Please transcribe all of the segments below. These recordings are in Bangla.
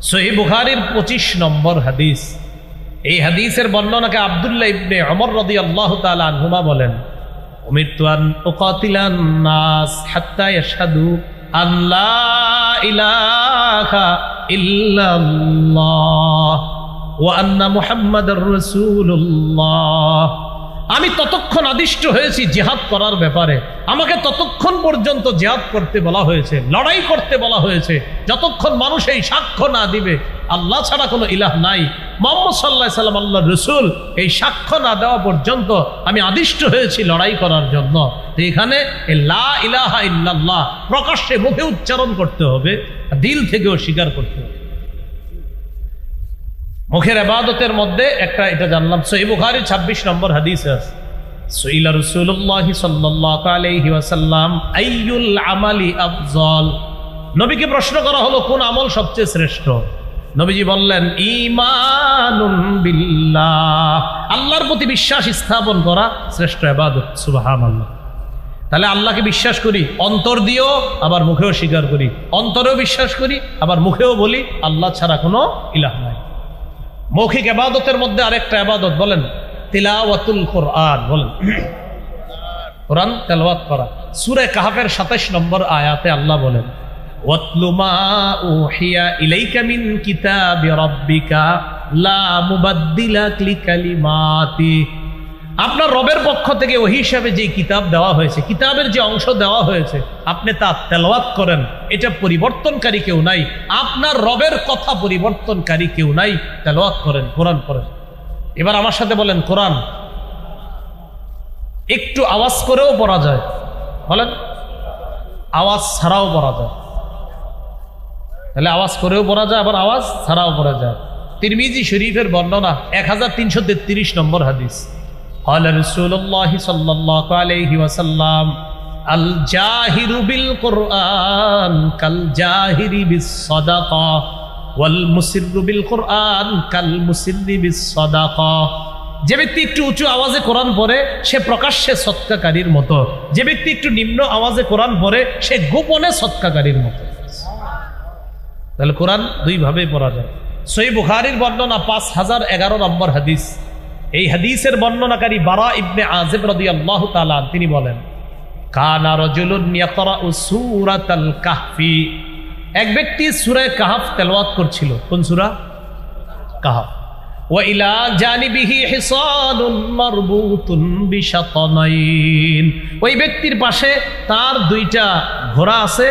সহিহ বুখারীর 25 নম্বর হাদিস। এই হাদিসের বর্ণনাকে আব্দুল্লাহ ইবনে ওমর রাদিয়াল্লাহু তাআলা আনহুমা বলেন, উমিরতু আন উকাতিলান নাস হাত্তা ইয়াশহাদু আন লা ইলাহা ইল্লাল্লাহ ওয়া আন্না মুহাম্মাদার রাসূলুল্লাহ। আমি ততক্ষণ আদিষ্ট হয়েছি জিহাদ করার ব্যাপারে, আমাকে ততক্ষণ পর্যন্ত জিহাদ করতে বলা হয়েছে, লড়াই করতে বলা হয়েছে, যতক্ষণ মানুষ এই সাক্ষ্য না দিবে আল্লাহ ছাড়া কোনো ইলাহ নাই, মুহাম্মদ সাল্লাল্লাহু আলাইহি সাল্লাম আল্লাহর রাসূল, এই সাক্ষ্য না দেওয়া পর্যন্ত আমি আদিষ্ট হয়েছি লড়াই করার জন্য। তো এখানে লা ইলাহা ইল্লাল্লাহ প্রকাশ্যে মুখে উচ্চারণ করতে হবে, দিল থেকেও স্বীকার করতে হবে। মুখের ইবাদতের মধ্যে একটা এটা জানলাম। সহিহ বুখারী 26 নম্বর হাদিস আছে, সুইলা রাসূলুল্লাহ সাল্লাল্লাহু আলাইহি ওয়াসাল্লাম আইয়ুল আমালি আফজল। নবীকে প্রশ্ন করা হলো কোন আমল সবচেয়ে শ্রেষ্ঠ? নবীজি বললেন ঈমানুন বিল্লাহ, আল্লাহর প্রতি বিশ্বাস স্থাপন করা শ্রেষ্ঠ ইবাদত। সুবহানাল্লাহ। তাহলে আল্লাহকে বিশ্বাস করি অন্তর দিয়েও, আবার মুখেও স্বীকার করি, অন্তরেও বিশ্বাস করি, আবার মুখেও বলি আল্লাহ ছাড়া কোনো ইলাহ নাই। মৌখিক ইবাদতের মধ্যে আরেকটা ইবাদত বলেন তিলাওয়াতুল কোরআন, বলেন কোরআন তেলাওয়াত করা। সূরা কাহফের 27 নম্বর আয়াতে আল্লাহ বলেন ওয়াতলু মা উহিয়া ইলাইকা মিন কিতাবি রাব্বিকা লা মুবাদদিলা লিকালিমাতি। আপনার রবের পক্ষ থেকে ওহী হিসাবে যে কিতাব দেওয়া হয়েছে, কিতাবের যে অংশ দেওয়া হয়েছে, আপনি তা তেলাওয়াত করেন। এটা পরিবর্তনকারী কেউ নাই, আপনার রবের কথা পরিবর্তনকারী কেউ নাই, তেলাওয়াত করেন, কোরআন পড়েন। এবার আমার সাথে বলেন কোরআন একটু আওয়াজ করেও পড়া যায়, বলেন আওয়াজ ছাড়াও পড়া যায়। তাহলে আওয়াজ করেও পড়া যায়, আবার আওয়াজ ছাড়াও পড়া যায়। তিরমিজি শরীফের বর্ণনা 1333 নম্বর হাদিস। قال رسول الله صلى الله عليه وسلم الجاهر بالقرآن كالجاهر بالصدقة والمسر بالقرآن كالمسر بالصدقة। যে ব্যক্তি একটু উঁচু আওয়াজে কোরআন পড়ে সে প্রকাশ্যে সৎকাকারীর মতো, যে ব্যক্তি একটু নিম্ন আওয়াজে কোরআন পড়ে সে গোপনে সৎকাকারীর মতো। তাহলে কোরআন দুই ভাবে পড়া যায়। সহিহ বুখারীর বর্ণনা 5011 নম্বর হাদিস। এই হাদিসের বর্ণনাকারী বারা ইবনে আযিব রাদিয়াল্লাহু তাআলা তিনি বলেন কানা রাজুলুন ইয়াকরাউ সূরাতাল কাহফি। এক ব্যক্তি সূরা কাহফ তেলাওয়াত করছিল। কোন সূরা? কাহফ। ওয়া ইলা জানিবিহি হিসানুন মারবুতুন বিশাতানাইন। ওই ব্যক্তির পাশে তার দুইটা ঘোড়া আছে,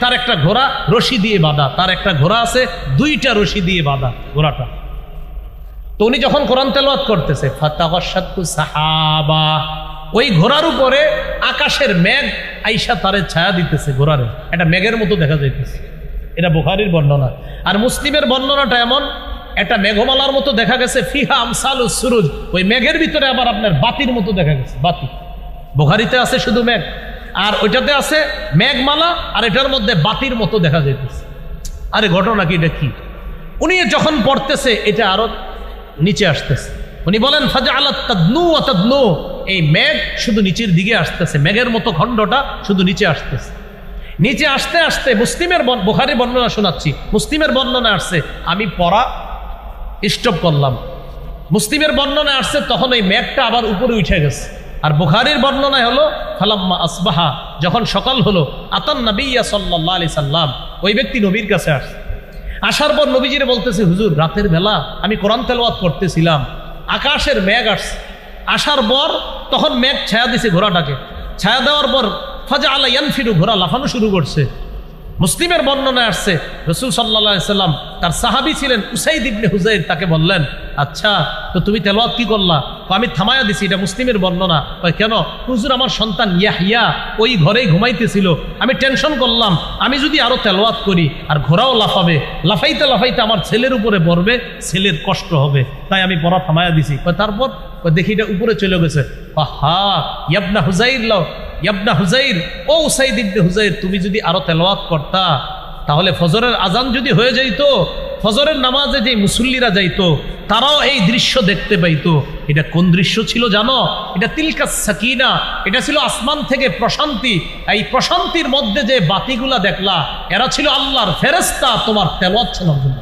তার একটা ঘোড়া রশি দিয়ে বাঁধা, তার একটা ঘোড়া আছে দুইটা রশি দিয়ে বাঁধা ঘোড়াটা। তো উনি যখন কোরআন তেলাওয়াত করতেছে ফাতাগাশাতু সাহাবা, ওই ঘোড়ার উপরে আকাশের মেঘ আইসা তারে ছায়া দিতেছে, ঘোড়ারে একটা মেঘের মতো দেখা যাইতেছে। এটা বুখারীর বর্ণনা। আর মুসলিমের বর্ণনাটা এমন, একটা মেঘমালার মতো দেখা গেছে, ফিহা আমসালুস সুরুজ, ওই মেঘের ভিতরে আবার আপনার বাতির মতো দেখা গেছে, বাতি। বুখারীতে আছে শুধু মেঘ, আর ওইটাতে আছে মেঘমালা, আর এটার মধ্যে বাতির মতো দেখা যাইতেছে। আরে ঘটনা কি, এটা কি? উনি যখন পড়তেছে এটা আরো নিচে আসতেছে। উনি বলেন ফাজআলাত তাদনু ওয়া তাদনু, এই মেঘ শুধু নিচের দিকে আসতেছে, মেঘের মতো খণ্ডটা শুধু নিচে আসতেছে। নিচে আসতে আসতে মুসলিমের বুখারী বর্ণনা শোনাচ্ছি, মুসলিমের বর্ণনা আসছে আমি পড়া স্টপ করলাম, মুসলিমের বর্ণনা আসছে তখন এই মেঘটা আবার উপরে উঠে গেছে। আর বুখারীর বর্ণনায় হলো ফালাম্মা আসবাহা, যখন সকাল হলো আতান নবিয়্যা সাল্লাল্লাহু আলাইহি সাল্লাম, ওই ব্যক্তি নবীর কাছে আসছে। আসার পর নবীজিরে বলতেছে হুজুর রাতের বেলা আমি কোরআন তেলাওয়াত করতেছিলাম, আকাশের মেঘ আসছে, আসার পর তখন মেঘ ছায়া দিছে ঘোড়াটাকে, ছায়া দেওয়ার পর ফাজআলা ইয়ানফিরু, ঘোড়া লাফানো শুরু করছে। মুসলিমের বর্ণনায় আসছে রাসূল সাল্লাল্লাহু আলাইহি সাল্লাম তার সাহাবী ছিলেন উসাইদ ইবনে হুযাইর, তাকে বললেন আচ্ছা তো তুমি তেলাওয়াত কি করলা? আমি থামায়া দিছি। এটা মুসলিমের বর্ণনা। কেন? হুজুর আমার সন্তান ইয়াহইয়া ওই ঘরেই ঘুমাইতেছিল, আমি টেনশন করলাম আমি যদি আরো তেলাওয়াত করি আর ঘোড়াও লাফাবে, লাফাইতে লাফাইতে আমার ছেলের উপরে পড়বে, ছেলের কষ্ট হবে, তাই আমি পড়া থামায়া দিছি। তারপর দেখি এটা উপরে চলে গেছে। আহা ইয়াবনা হুযাইর, লাও ইয়াবনা হুযাইর, ও উসাইদ ইবনে হুযাইর, তুমি যদি আরো তেলাওয়াত করতা তাহলে ফজরের আজান যদি হয়ে যাইতো, ফজরের নামাজে যে মুসল্লিরা যাইতো তারাও এই দৃশ্য দেখতে পাইতো। এটা কোন দৃশ্য ছিল জানো? এটা তিলকা সাকিনা, এটা ছিল আসমান থেকে প্রশান্তি। এই প্রশান্তির মধ্যে যে বাতিগুলা দেখলা, এরা ছিল আল্লাহর ফেরেশতা তোমার তেলাওয়াত শোনার জন্য।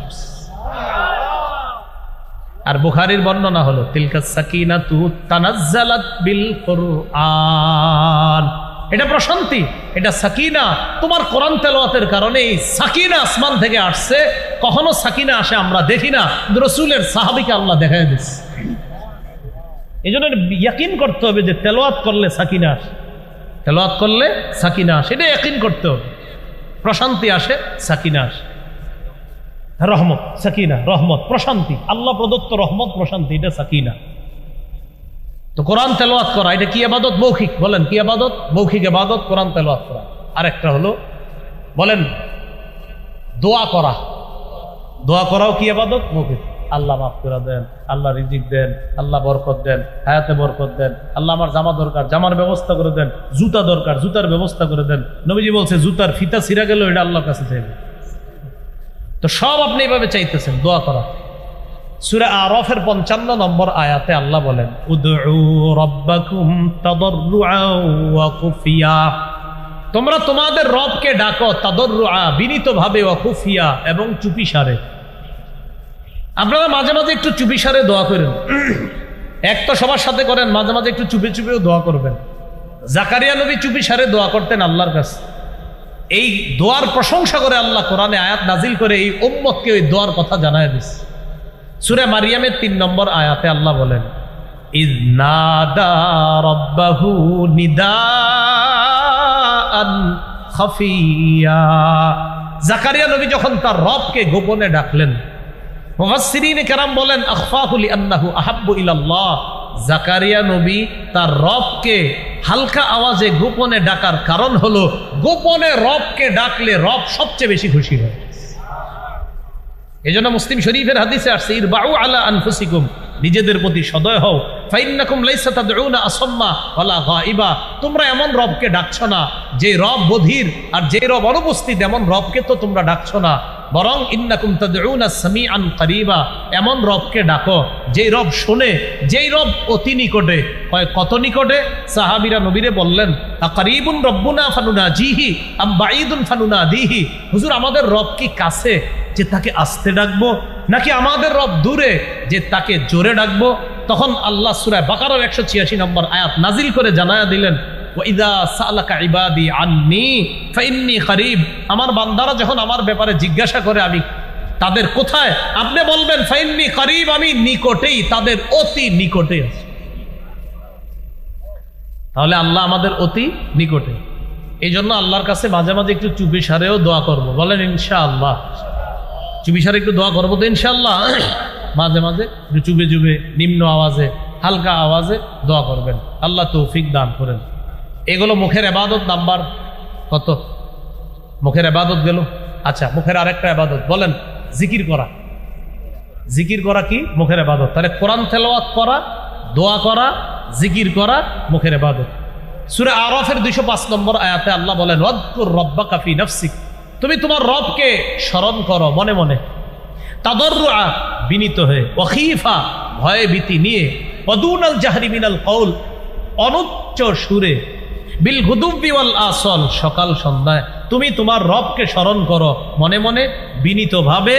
আর বুখারীর বর্ণনা হলো তিলকা সাকিনাতু তানাজ্জালাত বিল কুরআন, এটা প্রশান্তি, এটা সাকিনা তোমার কোরআন তেলাওয়াতের কারণে। এই সাকিনা আসমান থেকে আসছে। কখনো সাকিনা আসে আমরা দেখি না, রাসূলের সাহাবীকে আল্লাহ দেখায় দিচ্ছে। এই জন্য ইয়াকিন করতে হবে যে তেলাওয়াত করলে সাকিনা আসে, তেলাওয়াত করলে সাকিনা আসে, এটা ইয়াকিন করতে হবে। প্রশান্তি আসে, সাকিনা আসে, রহমত, সাকিনা, রহমত, প্রশান্তি, আল্লাহ প্রদত্ত রহমত, প্রশান্তি, এটা সাকিনা। তো কোরআন তেলাওয়াত করা এটা কি ইবাদত? মৌখিক। বলেন কি ইবাদত? মৌখিক ইবাদত কোরআন তেলাওয়াত করা। আরেকটা হলো বলেন দোয়া করা। দোয়া করাও কি ইবাদত? মৌখিক। আল্লাহ মাফ করে দেন, আল্লাহ রিজিক দেন, আল্লাহ বরকত দেন, হায়াতে বরকত দেন, আল্লাহ আমার জামা দরকার, জামার ব্যবস্থা করে দেন, জুতা দরকার, জুতার ব্যবস্থা করে দেন। নবীজি বলছে জুতার ফিতা ছিঁড়া গেল, এটা আল্লাহর কাছে চাইবে। তো সব আপনি এইভাবে চাইতেছেন, দোয়া করা। সূরা আরাফের 55 নম্বর আয়াতে আল্লাহ বলেন উদউ রাব্বাকুম তাদাররুআন ওয়া খুফিয়া, তোমরা তোমাদের রবকে ডাকো তাদাররুআ, বিনীতভাবে, ওয়া খুফিয়া, এবং চুপিসারে। আপনারা মাঝে মাঝে একটু চুপিসারে দোয়া করেন। এক তো সবার সাথে করেন, মাঝে মাঝে একটু চুপি চুপিও দোয়া করবেন। জাকারিয়া নবী চুপিসারে দোয়া করতেন আল্লাহর কাছে। এই দোয়ার প্রশংসা করে আল্লাহ কোরআনে আয়াত নাজিল করে এই উম্মতকে ওই দোয়ার কথা জানায় দিচ্ছে। সূরা মারিয়ামের 3 নম্বর আয়াতে আল্লাহ বলেন ইয নাদা রাব্বাহু নিদাআন খাফিয়া, জাকারিয়া নবী যখন তার রবকে গোপনে ডাকলেন, মুফাসসিরিনে কেরাম বলেন আখফাহু লিআন্নাহু আহাব্বু ইলাল্লাহ, জাকারিয়া নবী তার রবকে হালকা আওয়াজে গোপনে ডাকার কারণ হলো গোপনে রবকে ডাকলে রব সবচেয়ে বেশি খুশি হয়। এজন্য মুসলিম শরীফের হাদিসে আসছে ইরবাউ আলা আনফুসিকুম, নিজেদের প্রতি সদয় হও। ফাইন্নাকুম লাইসা তাদউনা আসাম্মা ওয়ালা গায়িবা, তোমরা এমন রবকে ডাকছো না যে রব বধির, আর যে রব অনুপস্থিত এমন রবকে তো তোমরা ডাকছো না, বরং ইন্নাকুম তাদউনা সামিআন করিবা, এমন রবকে ডাকো যেই রব শোনে, যেই রব অতি নিকটে। হয় কত নিকটে? সাহাবীরা নবীরে বললেন আকারিবুন রব্বুনা ফানুনাজিহি আম বাঈদুন ফানুনাদিহি, হুজুর আমাদের রব কি কাছে যে তাকে আস্তে ডাকবো, নাকি আমাদের রব দূরে যে তাকে জোরে ডাকবো? তখন আল্লাহ সূরা বাকারার 186 নম্বর আয়াত নাজিল করে জানায়া দিলেন ওয়াইদা সালাকা ইবাদি আন্নী ফাইন্নী করিব, আমার বান্দারা যখন আমার ব্যাপারে জিজ্ঞাসা করে আমি তাদের কোথায়, আপনি বলবেন ফাইন্নী করিব, আমি নিকটেই, তাদের অতি নিকটে আছি। তাহলে আল্লাহ আমাদের অতি নিকটে। এই জন্য আল্লাহর কাছে মাঝে মাঝে একটু চুপিসারেও দোয়া করবো। বলেন ইনশাআল্লাহ। চুপিসারে একটু দোয়া করবো তো ইনশাআল্লাহ। মাঝে মাঝে একটু চুপে চুপে নিম্ন আওয়াজে হালকা আওয়াজে দোয়া করবেন, আল্লাহ তৌফিক দান করেন। এগুলো মুখের ইবাদত। নাম্বার কত? মুখের ইবাদত গেল। আচ্ছা, মুখের আরেকটা ইবাদত বলেন জিকির করা। জিকির করা কি? মুখের ইবাদত। তাহলে কোরআন তেলাওয়াত করা, দোয়া করা, জিকির করা মুখের ইবাদত। সূরা আরাফের 205 নম্বর আয়াতে আল্লাহ বলেন ওয়াদকুর রাব্বাকা ফি নাফসিক, তুমি তোমার রবকে স্মরণ করো মনে মনে, তাদাররুআ বিনীত হয়ে, ওয়াখিফা ভয়ে ভীতি নিয়ে, ওয়াদুনাল জাহরি মিনাল কওল অনুচ্চ সুরে, বিল গুদুবি ওয়াল আসল সকাল সন্ধ্যায় তুমি তোমার রবকে স্মরণ করো মনে মনে, বিনীতভাবে,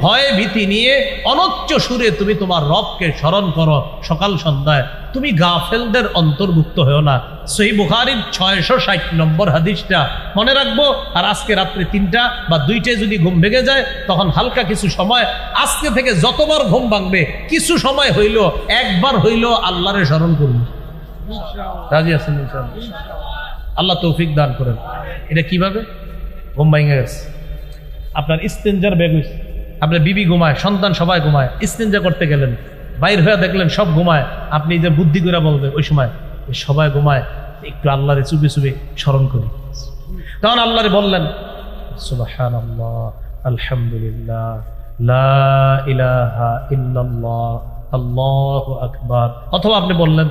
ভয়ে ভীতি নিয়ে, অনুচ্চ সুরে তুমি তোমার রবকে স্মরণ করো সকাল সন্ধ্যায়। তুমি গাফেলদের অন্তর্ভুক্ত হও না। সহিহ বুখারীর 660 নম্বর হাদিসটা মনে রাখবো। আর আজকে রাত্রে 3টা বা 2টায় যদি ঘুম ভেঙে যায় তখন হালকা কিছু সময়, আজকে থেকে যতবার ঘুম ভাঙবে কিছু সময় হইল, একবার হইল আল্লাহরে স্মরণ করুন। রাজি আছেন ইনশাআল্লাহ? আল্লাহ তৌফিক দান করেন। এটা কিভাবে? ঘুম ভেঙে গেছে, আপনার ইস্তেঞ্জার ব্যাগ হয়েছে, আপনার বিবি ঘুমায়, সন্তান সবাই ঘুমায়, ইস্তেঞ্জা করতে গেলেন, বাইর হয়ে দেখলেন সব ঘুমায়, আপনি যে বুদ্ধি করে বলবে ওই সময় সবাই ঘুমায়, একটু আল্লাহরে চুপে চুপে স্মরণ করি। তখন আল্লাহরে বললেন সুবহানাল্লাহ, আলহামদুলিল্লাহ, লা ইলাহা ইল্লাল্লাহ, আল্লাহু আকবার। অথবা আপনি বললেন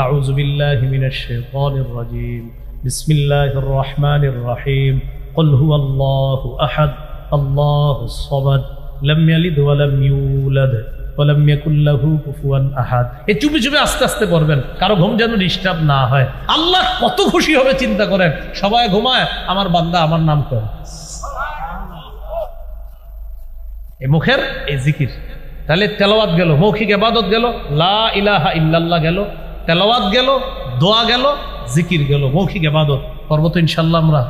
আউযু বিল্লাহি মিনাশ শাইতানির রাজীম, বিসমিল্লাহির রহমানির রহিম, কুল হুয়াল্লাহু আহাদ, আল্লাহুস সামাদ, লাম ইয়ালিদ ওয়া লাম ইউলাদ ওয়ালাম ইয়াকুল লাহু কুফুয়ান আহাদ। এই চুপি চুপি আস্তে আস্তে পড়বেন, কারো ঘুম যেন ডিস্টার্ব না হয়। আল্লাহ কত খুশি হবে চিন্তা করেন, সবাই ঘুমায়, আমার বান্দা আমার নাম করে। এই মুখের এই জিকির, তাহলে তেলাওয়াত গেল, মৌখিক ইবাদত গেল, লা ইলাহা ইল্লাল্লাহ গেল, তেলাওয়াত গেল, দোয়া গেল, জিকির গেল, মৌখিক ইবাদত করব তো ইনশাআল্লাহ। আমরা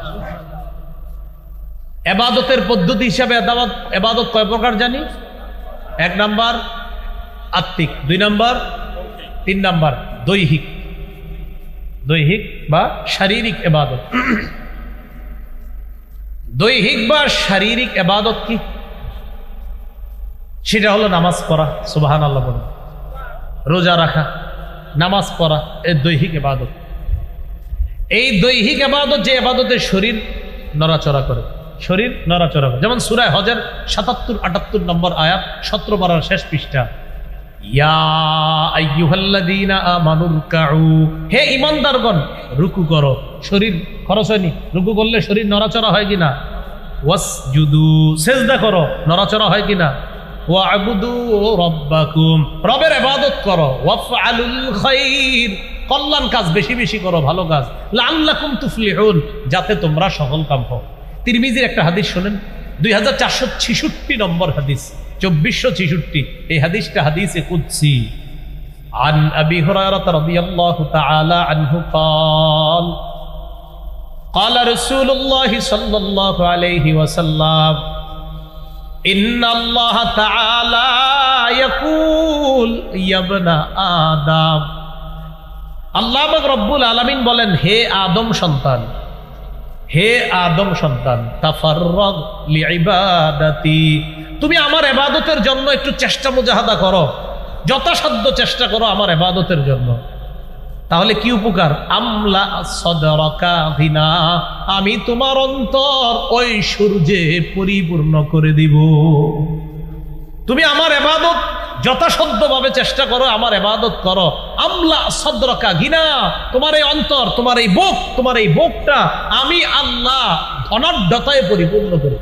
ইবাদতের পদ্ধতি হিসাবে ইবাদত কয় প্রকার জানি? 1 নাম্বার আত্মিক, 2 নাম্বার, 3 নাম্বার দৈহিক। দৈহিক বা শারীরিক ইবাদত। দৈহিক বা শারীরিক ইবাদত কি? সেটা হলো নামাজ পড়া, সুবহানাল্লাহ বলুন, রোজা রাখা, নামাজ পড়া, এই দৈহিক ইবাদত। এই দৈহিক ইবাদত যে ইবাদতে শরীর নড়াচড়া করে, শরীর নড়াচড়া করে, যেমন সূরা হজের ৭৭-৭৮ নম্বর আয়াত, ১৭ পারার শেষ পৃষ্ঠা, ইয়া আইয়ুহাল্লাযীনা আমানু রুকউ, হে ঈমানদারগণ রুকু করো। শরীর খরচ হয়নি, রুকু করলে শরীর নড়াচড়া হয় কিনা? ওয়াসজুদু, সিজদা করো, নড়াচড়া হয় কিনা? ওয়া'বুদু রাব্বাকুম, রবের ইবাদত করো। ওয়াফআলুল খায়র, কল্যাণ কাজ বেশি বেশি করো, ভালো কাজ। লাআল্লাকুম তুফলিহুন, যাতে তোমরা সফল কাম হও। তিরমিজির একটা হাদিস শুনেন, 2466 নম্বর হাদিস, 2466। এই হাদিসটা হাদিসে কুদসি। আন আবি হুরায়রা রাদিয়াল্লাহু তাআলা আনহু قال قال رسول الله صلى الله عليه وسلم إن الله تعالى يقول يا ابن آدم, আল্লাহ পাক রব্বুল আলামিন বলেন, হে আদম সন্তান, হে আদম সন্তান, তাফাররাগ লিইবাদাতি, তুমি আমার ইবাদতের জন্য একটু চেষ্টা মুজাহাদা করো, যথাসাধ্য চেষ্টা করো আমার ইবাদতের জন্য। তাহলে কি উপকার? আমলা সদরকা গিনা, আমি তোমার অন্তর ঐশ্বর্যে পরিপূর্ণ করে দিব। তুমি আমার ইবাদত যথাসাধ্যভাবে চেষ্টা করো, আমার ইবাদত করো। আমলা সদরকা গিনা, তোমার এই অন্তর, তোমার এই বুক, তোমার এই বুকটা আমি আল্লাহ ধনাঢ্যতায় পরিপূর্ণ করি।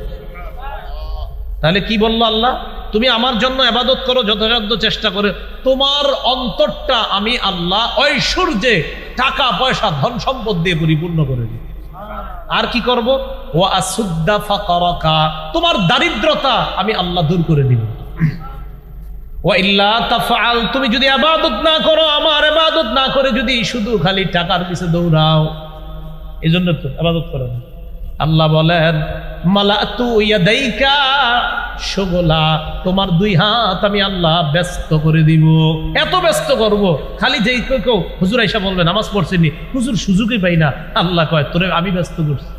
তাহলে কি বললো আল্লাহ? তুমি আমার জন্য ইবাদত করো, যথাসাধ্য চেষ্টা করে তোমার অন্তরটা আমি আল্লাহ ঐশ্বর্যে, টাকা পয়সা, ধন সম্পদ দিয়ে পরিপূর্ণ করে দিই। আর কি করব? ওয়া আসুদ্দা ফাকারাকা, তোমার দারিদ্রতা আমি আল্লাহ দূর করে দিব। ওয়া ইল্লা তাফআল, তুমি যদি ইবাদত না করো, আমার ইবাদত না করে যদি শুধু খালি টাকার পিছে দৌড়াও, এজন্য তো ইবাদত করো না। আল্লাহ বলেন, মালাতু ইয়াদাইকা শুগলা, তোমার 2 হাত আমি আল্লাহ ব্যস্ত করে দিব। এত ব্যস্ত করব, খালি যেই কেউ হুজুর আয়েশা বলবে নামাজ পড়ছেনি, হুজুর সুযোগই পাই না। আল্লাহ কয়, তোরে আমি ব্যস্ত করছি।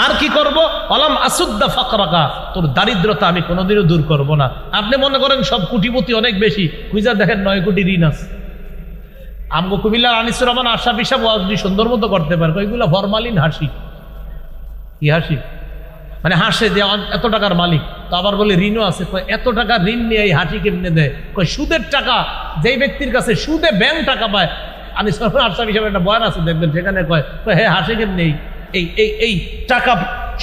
আর কি করব? আলাম আসুদ্দা ফাকরাকা, তোর দারিদ্রতা আমি কোনোদিনও দূর করব না। আপনি মনে করেন সব কোটিপতি অনেক বেশি, খুঁজা দেখেন 9 কোটি ঋণ আছে। আমগো কুমিল্লার আনিসুর রহমান আশরাফ সাহেব ওয়াজ সুন্দর মতো করতে পারে, ওইগুলো ফরমালিন হাসি। কি হাসি? মানে হাসে যে এত টাকার মালিক, তো আবার বলে ঋণও আছে। এত টাকা ঋণ নিয়ে এই হাসি কেমনে দেয়? সুদের টাকা, যেই ব্যক্তির কাছে সুদে ব্যাংক টাকা পায়। আনিসুর রহমান আশরাফ সাহেব একটা বয়ান আছে, দেখবেন সেখানে কয় হে হাসে কেমনে, এই টাকা,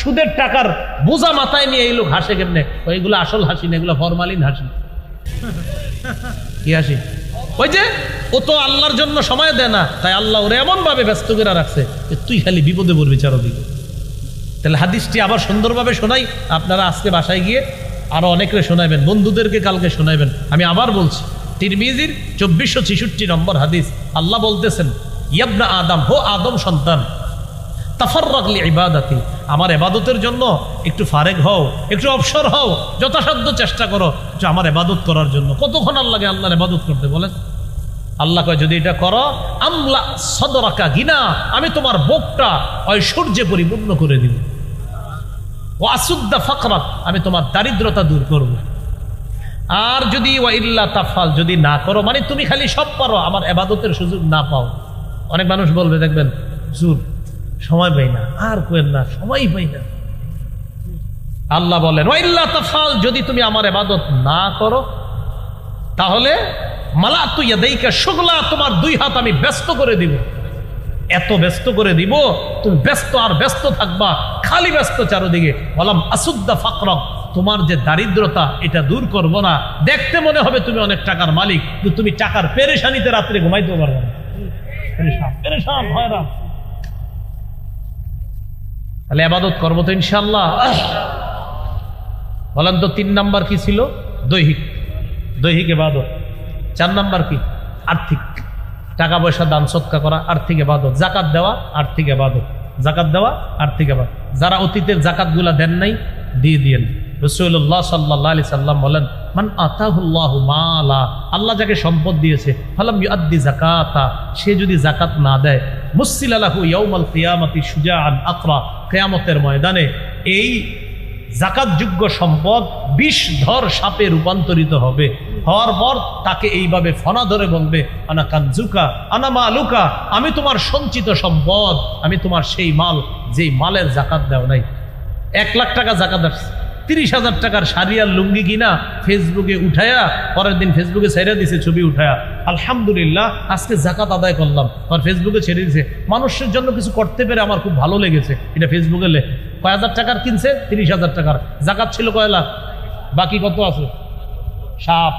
সুদের টাকার বোঝা মাথায় নিয়ে এই লোক হাসে কেমনে? এগুলো আসল হাসি না, এগুলো ফরমালিন হাসি। কি হাসি? ওই যে ও তো আল্লাহর জন্য সময় দেয় না, তাই আল্লাহ ওরে এমন ভাবে ব্যস্ত করে রাখছে যে তুই খালি বিপদে পড়বি চারদিকে। তাহলে হাদিসটি আবার সুন্দরভাবে শোনাই, আপনারা আজকে বাসায় গিয়ে আরো অনেকে শোনাবেন, বন্ধুদেরকে কালকে শোনাবেন। আমি আবার বলছি, তিরমিজির 2466 নম্বর হাদিস, আল্লাহ বলতেছেন, ইবনা আদম, হো আদম সন্তান, তাফাররাগ লিইবাদাতি, আমার ইবাদতের জন্য একটু ফারেগ হও, একটু অবসর হও, যথাসাধ্য চেষ্টা করো যে আমার ইবাদত করার জন্য। কতক্ষণ আল্লাহকে আল্লাহর ইবাদত করতে বলেন? আল্লাহ কয়, যদি এটা করো, আমলা সদরাকা গিনা, আমি তোমার বুকটা ঐশ্বর্যে পরিপূর্ণ করে দিব। ওয়া আসুদ্দা ফাকরাক, আমি তোমার দারিদ্রতা দূর করব। আর যদি ওয়া ইল্লা তাফাল, যদি না করো, মানে তুমি খালি সব পারো, আমার ইবাদতের সুযোগ না পাও। অনেক মানুষ বলবে, দেখবেন হুজুর সময় পাই না, আর কোয়েন না, সময়ই পাই না। আল্লাহ বলেন, ওয়া ইল্লা তাফাল, যদি তুমি আমার ইবাদত না করো, তাহলে মালাতু ইয়াদাইকা শুগলা, তোমার 2 হাত আমি ব্যস্ত করে দিব। এত ব্যস্ত করে দিব, তুমি ব্যস্ত আর ব্যস্ত থাকবা, খালি ব্যস্ত চারদিকে। বললাম আসুদ্দা ফাকরাক, তোমার যে দারিদ্রতা এটা দূর করব না। দেখতে মনে হবে তুমি অনেক টাকার মালিক, কিন্তু তুমি টাকার পেরেশানিতে রাত্রে ঘুমাইতে পারবে না, পেরেশান হয়রান। তাহলে ইবাদত করবো তো ইনশাআল্লাহ। বলেন তো 3 নাম্বার কি ছিল? দৈহিক ইবাদত। 4 নাম্বার কি? আর্থিক, টাকা পয়সা দান সদকা করা, আর্থিক ইবাদত। যাকাত দেওয়া, আর্থিক ইবাদত। যাকাত দেওয়া, আর্থিক ইবাদত। যারা অতীতের যাকাতগুলা দেন নাই, দিয়ে দিয়েন। রাসূলুল্লাহ সাল্লাল্লাহু আলাইহি সাল্লাম বলেন, মান আতাহুল্লাহু মালা, আল্লাহ যাকে সম্পদ দিয়েছে, ফালাম ইউআদ্দি যাকাতা, সে যদি যাকাত না দেয়, মুসসিলা লাহু ইয়াউমাল কিয়ামাতি শুজাআন আকরা, কিয়ামতের ময়দানে এই যাকাতযোগ্য সম্পদ বিষধর সাপে রূপান্তরিত হবে। হওয়ার পর তাকে এইভাবে ফনা ধরে বলবে, আনা কানজুকা আনা মালুকা, আমি তোমার সঞ্চিত সম্পদ, আমি তোমার সেই মাল যেই মালের যাকাত দাও নাই। 1 লাখ টাকা যাকাত আসছে, 30,000 টাকার শাড়ি আর লুঙ্গি কিনা ফেসবুকে উঠায়া, পরের দিন ফেসবুকে ছেড়ে দিছে ছবি উঠায়া, আলহামদুলিল্লাহ আজকে যাকাত আদায় করলাম, আর ফেসবুকে ছেড়ে দিছে। মানুষের জন্য কিছু করতে পেরে আমার খুব ভালো লেগেছে, এটা ফেসবুকে লেখে। কয় হাজার টাকার কিনছে? 30,000 টাকার। যাকাত ছিল কয় লাখ? বাকি কত আছে? সাপ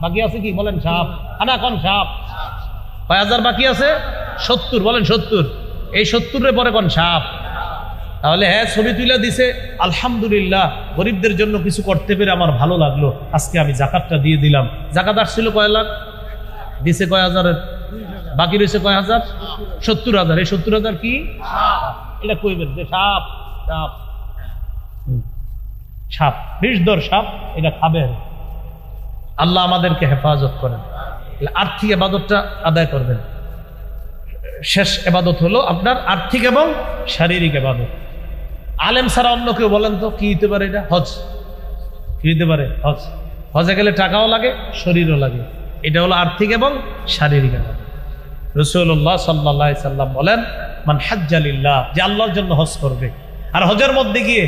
বাকি আছে কি বলেন? সাপ আনা কোন সাপ? কয় হাজার বাকি আছে? 70। বলেন 70। এই 70-এর পরে কোন সাপ? তাহলে হ্যাঁ, ছবি তুলে দিছে, আলহামদুলিল্লাহ গরিবদের জন্য কিছু করতে পেরে আমার ভালো লাগলো, আজকে আমি যাকাতটা দিয়ে দিলাম। যাকাত আসছিল কয় লাখ, দিছে কয় হাজারের, বাকি রয়েছে কয় হাজার? 70,000। এই 70,000 কি? এটা কইবেন যে সাপ, সাপ সাপ, বিষধর সাপ, এটা খাবে। আল্লাহ আমাদেরকে হেফাজত করেন। আর্থিক ইবাদতটা আদায় করবেন। শেষ ইবাদত হলো আপনার আর্থিক এবং শারীরিক ইবাদত। আলেম ছাড়া অন্য কেউ বলেন তো কি হতে পারে? এটা হজ। কি হতে পারে? হজ। হজে গেলে টাকাও লাগে, শরীরও লাগে। এটা হলো আর্থিক এবং শারীরিক ইবাদত। রাসূলুল্লাহ সাল্লাল্লাহু আলাইহি সাল্লাম বলেন, মান হাজ্জা লিল্লাহ, যে আল্লাহর জন্য হজ করবে, আর হজের মধ্যে গিয়ে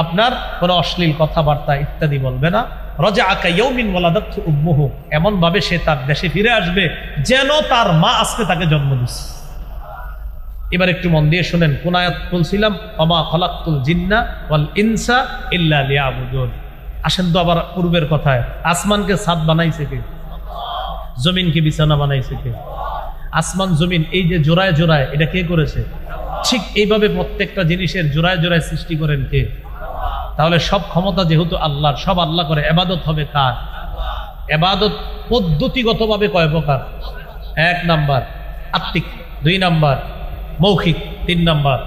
আপনার কোনো অশ্লীল কথাবার্তা ইত্যাদি বলবে না, রাজাআ কায়াউমিন ওয়ালাদাতহু উম্মুহু, এমন ভাবে সে তার দেশে ফিরে আসবে যেন তার মা আজকে তাকে জন্ম দিয়েছে। এবার একটু মন দিয়ে শুনেন, কোন আয়াত বলছিলাম? ওমা খালাকতুল জিন্না ওয়াল ইনসা ইল্লা লিয়াবুদুন। আসেন তো আবার পূর্বের কথায়, আসমানকে ছাদ বানাইছে কে? জমিনকে বিছানা বানাইছে কে? আসমান জমিন এই যে জোড়ায় জোড়ায়, এটা কে করেছে? ঠিক এইভাবে প্রত্যেকটা জিনিসের জোড়ায় জোড়ায় সৃষ্টি করেন কে? তাহলে সব ক্ষমতা যেহেতু আল্লাহর, সব আল্লাহ করে, ইবাদত হবে কার? ইবাদত পদ্ধতিগতভাবে কয় প্রকার? 1 নাম্বার আত্মিক, 2 নাম্বার মৌখিক, 3 নাম্বার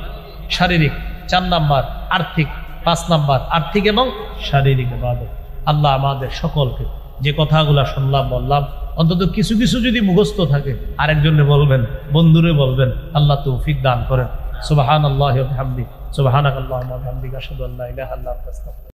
শারীরিক, 4 নাম্বার আর্থিক, 5 নাম্বার আর্থিক এবং শারীরিক ইবাদত। আল্লাহ আমাদের সকলকে যে কথাগুলো শুনলাম বললাম, অন্তত কিছু কিছু যদি মুখস্থ থাকে আরেকজনে বলবেন, বন্ধুরে বলবেন, আল্লাহ তৌফিক দান করেন। সুবহানাল্লাহি ওয়া বিহামদিহি, সুবহানাকাল্লাহুম্মা ওয়া বিহামদিকা, আশহাদু আল্লা ইলাহা ইল্লা আনতা, আস্তাগফিরুকা।